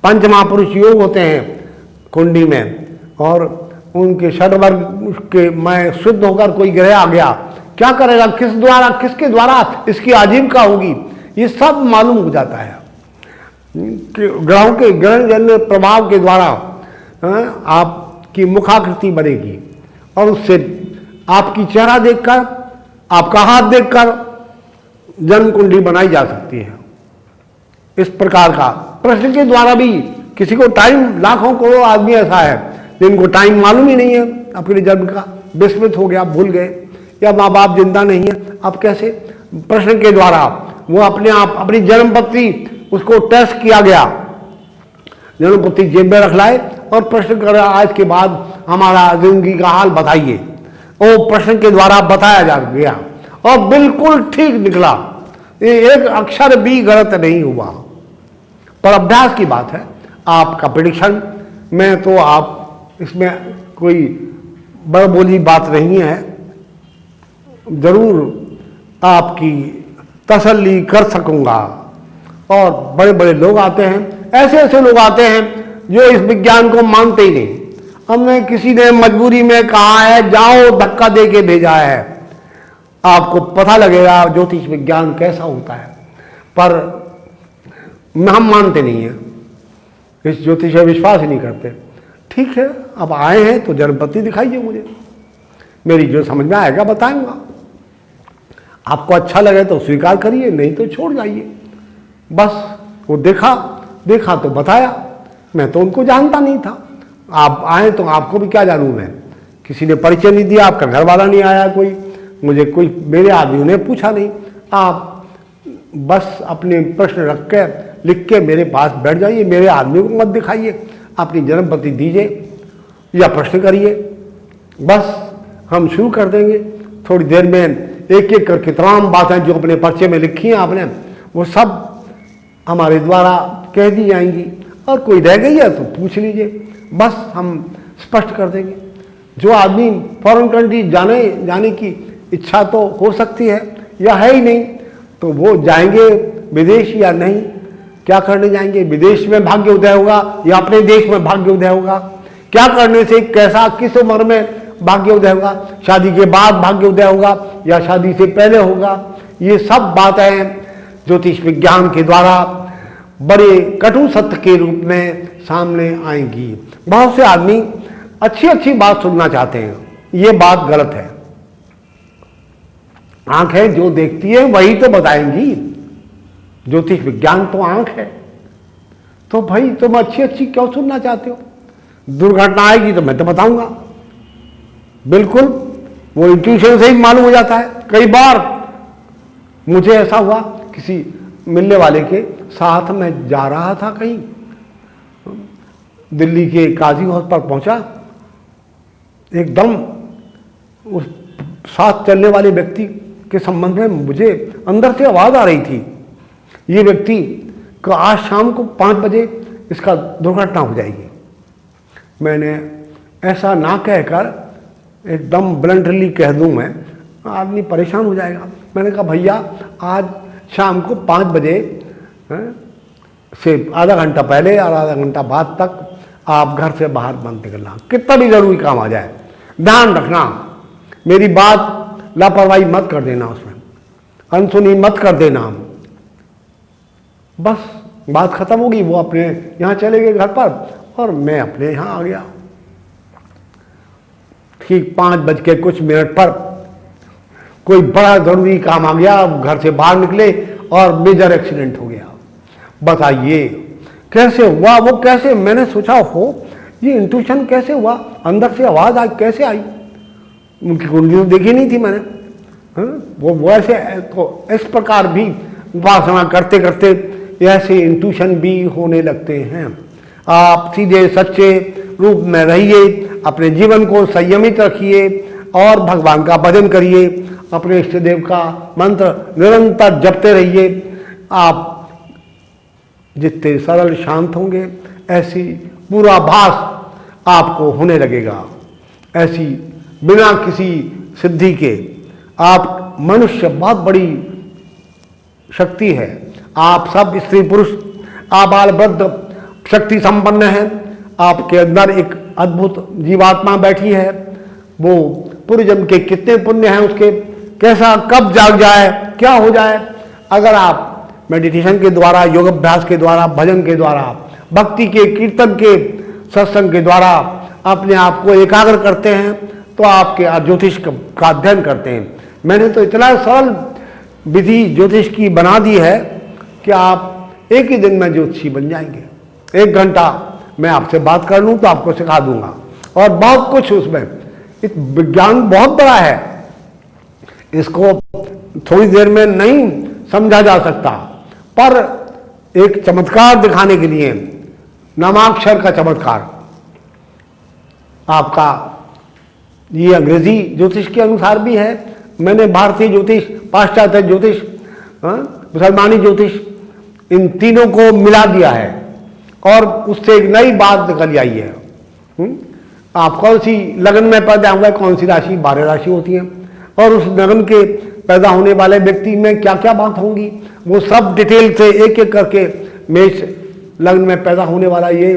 पंच महापुरुष योग होते हैं कुंडी में, और उनके षडवर्ग के मैं शुद्ध होकर कोई ग्रह आ गया, क्या करेगा, किस द्वारा, किसके द्वारा इसकी आजीविका होगी, ये सब मालूम हो जाता है। ग्रहों के ग्रहण प्रभाव के द्वारा आपकी मुखाकृति बनेगी, और उससे आपकी चेहरा देखकर, आपका हाथ देखकर जन्म कुंडली बनाई जा सकती है। इस प्रकार का प्रश्न के द्वारा भी किसी को टाइम, लाखों करोड़ों आदमी ऐसा है जिनको टाइम मालूम ही नहीं है अपने जन्म का, विस्मृत हो गया, भूल गए, या माँ बाप जिंदा नहीं है, अब कैसे, प्रश्न के द्वारा वो अपने आप अपनी जन्मपत्री उसको टेस्ट किया गया, जन्मपत्री जेब में रख लाए और प्रश्न कर, आज के बाद हमारा जिंदगी का हाल बताइए, वो प्रश्न के द्वारा बताया जा गया और बिल्कुल ठीक निकला, एक अक्षर भी गलत नहीं हुआ। पर अभ्यास की बात है, आपका प्रेडिक्शन में तो आप इसमें कोई बड़बोली बात नहीं है, जरूर आपकी तसल्ली कर सकूंगा। और बड़े बड़े लोग आते हैं, ऐसे ऐसे लोग आते हैं जो इस विज्ञान को मानते ही नहीं। हमें किसी ने मजबूरी में कहा है, जाओ, धक्का दे के भेजा है, आपको पता लगेगा ज्योतिष विज्ञान कैसा होता है, पर हम मानते नहीं हैं, इस ज्योतिष में विश्वास ही नहीं करते। ठीक है, अब आए हैं तो जन्मपत्री दिखाइए मुझे, मेरी जो समझ में आएगा बताऊंगा, आपको अच्छा लगे तो स्वीकार करिए, नहीं तो छोड़ जाइए। बस वो देखा तो बताया, मैं तो उनको जानता नहीं था, आप आए तो आपको भी क्या जानूं मैं, किसी ने परिचय नहीं दिया, आपका घर वाला नहीं आया, कोई मुझे, कोई मेरे आदमियों ने पूछा नहीं, आप बस अपने प्रश्न रख के लिख के मेरे पास बैठ जाइए, मेरे आदमी को मत दिखाइए, अपनी जन्मपत्री दीजिए या प्रश्न करिए, बस हम शुरू कर देंगे। थोड़ी देर में एक एक करके तमाम बातें जो अपने पर्चे में लिखी हैं आपने, वो सब हमारे द्वारा कह दी जाएंगी, और कोई रह गई है तो पूछ लीजिए, बस हम स्पष्ट कर देंगे। जो आदमी फॉरेन कंट्री जाने की इच्छा तो हो सकती है या है ही नहीं, तो वो जाएंगे विदेश या नहीं, क्या करने जाएंगे, विदेश में भाग्य उदय होगा या अपने देश में भाग्य उदय होगा, क्या करने से कैसा, किस उम्र में भाग्य उदय होगा, शादी के बाद भाग्य उदय होगा या शादी से पहले होगा, ये सब बातें ज्योतिष विज्ञान के द्वारा बड़े कटु सत्य के रूप में सामने आएंगी। बहुत से आदमी अच्छी अच्छी बात सुनना चाहते हैं, ये बात गलत है। आंखें जो देखती है वही तो बताएंगी, ज्योतिष विज्ञान तो आंख है, तो भाई तुम अच्छी अच्छी क्यों सुनना चाहते हो, दुर्घटना आएगी तो मैं तो बताऊंगा, बिल्कुल वो इंट्यूशन से ही मालूम हो जाता है। कई बार मुझे ऐसा हुआ, किसी मिलने वाले के साथ मैं जा रहा था कहीं, दिल्ली के काजी हाउस पर पहुंचा, एकदम उस साथ चलने वाले व्यक्ति के संबंध में मुझे अंदर से आवाज आ रही थी, ये व्यक्ति को आज शाम को 5 बजे इसका दुर्घटना हो जाएगी। मैंने ऐसा ना कहकर एकदम ब्लंटली कह दूं मैं, आदमी परेशान हो जाएगा। मैंने कहा भैया आज शाम को 5 बजे से आधा घंटा पहले और आधा घंटा बाद तक आप घर से बाहर मत निकलना, कितना भी जरूरी काम आ जाए, ध्यान रखना, मेरी बात लापरवाही मत कर देना, उसमें अनसुनी मत कर देना। बस बात खत्म होगी, वो अपने यहाँ चले गए घर पर और मैं अपने यहाँ आ गया। ठीक 5 बज के कुछ मिनट पर कोई बड़ा जरूरी काम आ गया, घर से बाहर निकले और मेजर एक्सीडेंट हो गया। बताइए कैसे हुआ, वो कैसे, मैंने सोचा हो ये इंट्यूशन कैसे हुआ, अंदर से आवाज आई, कैसे आई, उनकी कुंडली तो देखी नहीं थी मैंने। वो ऐसे तो इस प्रकार भी उपासना करते करते ऐसे इंट्यूशन भी होने लगते हैं। आप सीधे सच्चे रूप में रहिए, अपने जीवन को संयमित रखिए और भगवान का भजन करिए, अपने इष्ट देव का मंत्र निरंतर जपते रहिए। आप जितने सरल शांत होंगे ऐसी पूर्वाभास आपको होने लगेगा, ऐसी बिना किसी सिद्धि के। आप मनुष्य बहुत बड़ी शक्ति है, आप सब स्त्री पुरुष आबाल वृद्ध शक्ति संपन्न है, आपके अंदर एक अद्भुत जीवात्मा बैठी है, वो पूर्व जन्म के कितने पुण्य हैं उसके, कैसा कब जाग जाए, क्या हो जाए। अगर आप मेडिटेशन के द्वारा, योग अभ्यास के द्वारा, भजन के द्वारा, भक्ति के, कीर्तन के, सत्संग के द्वारा अपने आप को एकाग्र करते हैं तो आपके ज्योतिष का अध्ययन करते हैं। मैंने तो इतना सरल विधि ज्योतिष की बना दी है कि आप एक ही दिन में ज्योतिषी बन जाएंगे। 1 घंटा मैं आपसे बात कर लूँ तो आपको सिखा दूंगा, और बहुत कुछ उसमें, विज्ञान बहुत बड़ा है, इसको थोड़ी देर में नहीं समझा जा सकता, पर एक चमत्कार दिखाने के लिए, नामाक्षर का चमत्कार, आपका ये अंग्रेजी ज्योतिष के अनुसार भी है, मैंने भारतीय ज्योतिष, पाश्चात्य ज्योतिष, मुसलमानी ज्योतिष, इन तीनों को मिला दिया है और उससे एक नई बात निकल आई है। आप कौन सी लगन में पैदा हुआ है, कौन सी राशि, 12 राशि होती है, और उस लगन के पैदा होने वाले व्यक्ति में क्या क्या बात होंगी, वो सब डिटेल से एक एक करके, मेष लग्न में पैदा होने वाला ये,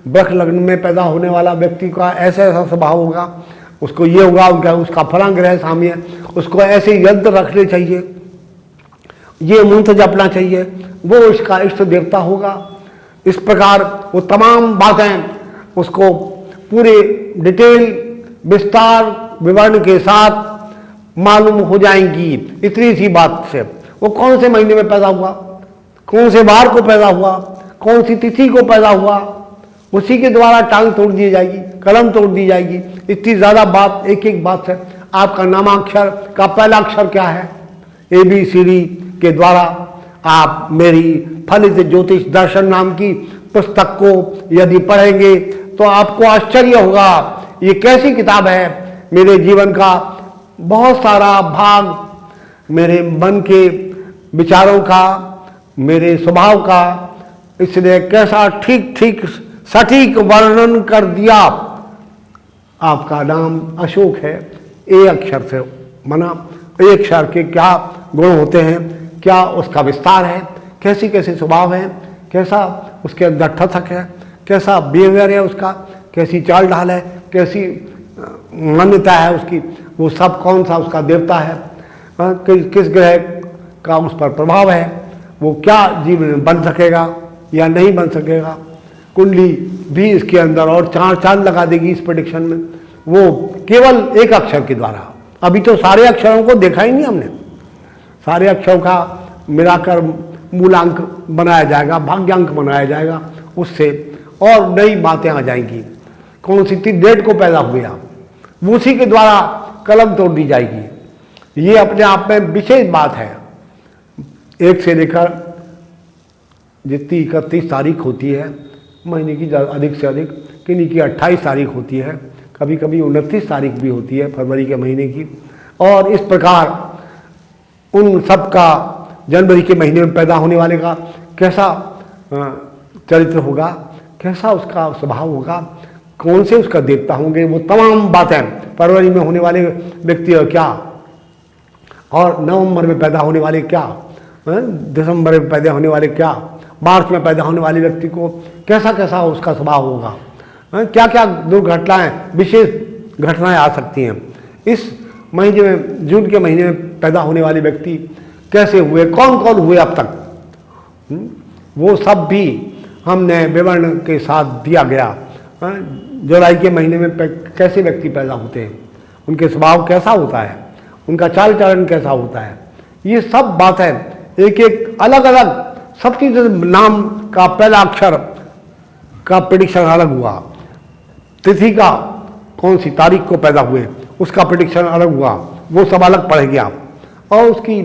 वृष लग्न में पैदा होने वाला व्यक्ति का ऐसा ऐसा स्वभाव होगा, उसको ये होगा, उनका उसका फलां ग्रह सामने, उसको ऐसे यंत्र रखने चाहिए, ये मंत्र जपना चाहिए, वो इसका इष्ट देवता होगा। इस प्रकार वो तमाम बातें उसको पूरे डिटेल, विस्तार, विवरण के साथ मालूम हो जाएंगी। इतनी सी बात से वो कौन से महीने में पैदा हुआ, कौन से वार को पैदा हुआ, कौन सी तिथि को पैदा हुआ, उसी के द्वारा टांग तोड़ दी जाएगी, कलम तोड़ दी जाएगी। इतनी ज़्यादा बात एक एक बात से। आपका नामाक्षर का पहला अक्षर क्या है, ABCD के द्वारा आप मेरी फलित ज्योतिष दर्शन नाम की पुस्तक को यदि पढ़ेंगे तो आपको आश्चर्य होगा, ये कैसी किताब है। मेरे जीवन का बहुत सारा भाग, मेरे मन के विचारों का, मेरे स्वभाव का, इसने कैसा ठीक ठीक सटीक वर्णन कर दिया। आपका नाम अशोक है, A अक्षर से मना, A अक्षर के क्या गुण होते हैं, क्या उसका विस्तार है, कैसी कैसे स्वभाव है, कैसा उसके अंदर ठथक है, कैसा बिहेवियर है उसका, कैसी चाल ढाल है, कैसी मान्यता है उसकी, वो सब कौन सा उसका देवता है, किस ग्रह का उस पर प्रभाव है, वो क्या जीवन में बन सकेगा या नहीं बन सकेगा। कुंडली भी इसके अंदर और 4 चांद लगा देगी इस प्रेडिक्शन में, वो केवल एक अक्षर के द्वारा। अभी तो सारे अक्षरों को देखा ही नहीं हमने, सारे अक्षरों का मिलाकर मूलांक बनाया जाएगा, भाग्यांक बनाया जाएगा, उससे और नई बातें आ जाएंगी। कौन सी डेट को पैदा हुए आप, वो उसी के द्वारा कलम तोड़ दी जाएगी। ये अपने आप में विशेष बात है। 1 से लेकर जितनी 31 तारीख होती है महीने की, अधिक से अधिक किन्हीं की 28 तारीख होती है, कभी कभी 29 तारीख भी होती है फरवरी के महीने की। और इस प्रकार उन सब का जनवरी के महीने में पैदा होने वाले का कैसा चरित्र होगा, कैसा उसका स्वभाव होगा, कौन से उसका देवता होंगे, वो तमाम बातें। फरवरी में होने वाले व्यक्ति क्या, और नवंबर में पैदा होने वाले क्या, दिसंबर में पैदा होने वाले क्या, मार्च में पैदा होने वाले व्यक्ति को कैसा कैसा उसका स्वभाव होगा, क्या क्या दुर्घटनाएं, विशेष घटनाएं आ सकती हैं। इस महीने में, जून के महीने में पैदा होने वाले व्यक्ति कैसे हुए, कौन कौन हुए अब तक, वो सब भी हमने विवरण के साथ दिया गया। जुलाई के महीने में कैसे व्यक्ति पैदा होते हैं, उनके स्वभाव कैसा होता है, उनका चाल चलन कैसा होता है, ये सब बात है। एक एक अलग अलग सबकी नाम का पहला अक्षर का प्रेडिक्शन अलग हुआ, तिथि का कौन सी तारीख को पैदा हुए उसका प्रेडिक्शन अलग हुआ, वो सब अलग पढ़ेंगे आप। और उसकी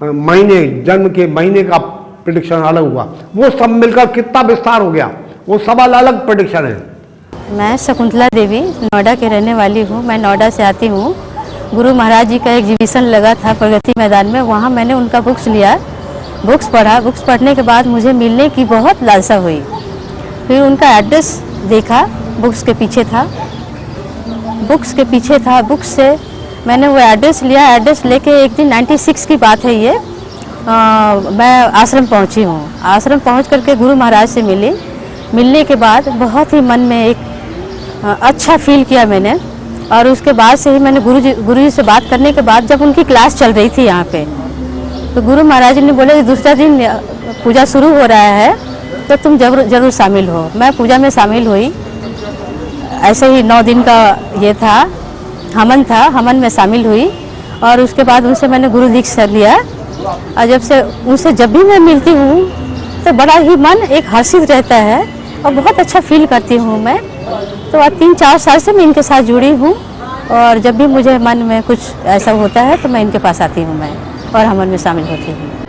महीने, जन्म के महीने का प्रेडिक्शन अलग हुआ, वो सब मिलकर कितना विस्तार हो गया, वो सब अलग प्रेडिक्शन है। मैं शकुंतला देवी नोएडा के रहने वाली हूँ। मैं नोएडा से आती हूँ। गुरु महाराज जी का एग्जीबिशन लगा था प्रगति मैदान में, वहाँ मैंने उनका बुक्स लिया, बुक्स पढ़ा। बुक्स पढ़ने के बाद मुझे मिलने की बहुत लालसा हुई। फिर उनका एड्रेस देखा, बुक्स के पीछे था, बुक्स से मैंने वो एड्रेस लिया। एड्रेस लेके एक दिन 96 की बात है ये, मैं आश्रम पहुंची हूँ। आश्रम पहुंच करके गुरु महाराज से मिली। मिलने के बाद बहुत ही मन में एक अच्छा फील किया मैंने। और उसके बाद से ही मैंने गुरुजी से बात करने के बाद, जब उनकी क्लास चल रही थी यहाँ पे, तो गुरु महाराज जी ने बोले कि दूसरा दिन पूजा शुरू हो रहा है तो तुम जरूर शामिल हो। मैं पूजा में शामिल हुई। ऐसे ही 9 दिन का ये था, हवन में शामिल हुई। और उसके बाद उनसे मैंने गुरु दीक्षा लिया। और उनसे जब भी मैं मिलती हूँ तो बड़ा ही मन एक हर्षित रहता है और बहुत अच्छा फील करती हूँ मैं। तो आज 3-4 साल से मैं इनके साथ जुड़ी हूँ। और जब भी मुझे मन में कुछ ऐसा होता है तो मैं इनके पास आती हूँ मैं, और हवन में शामिल होती हूँ।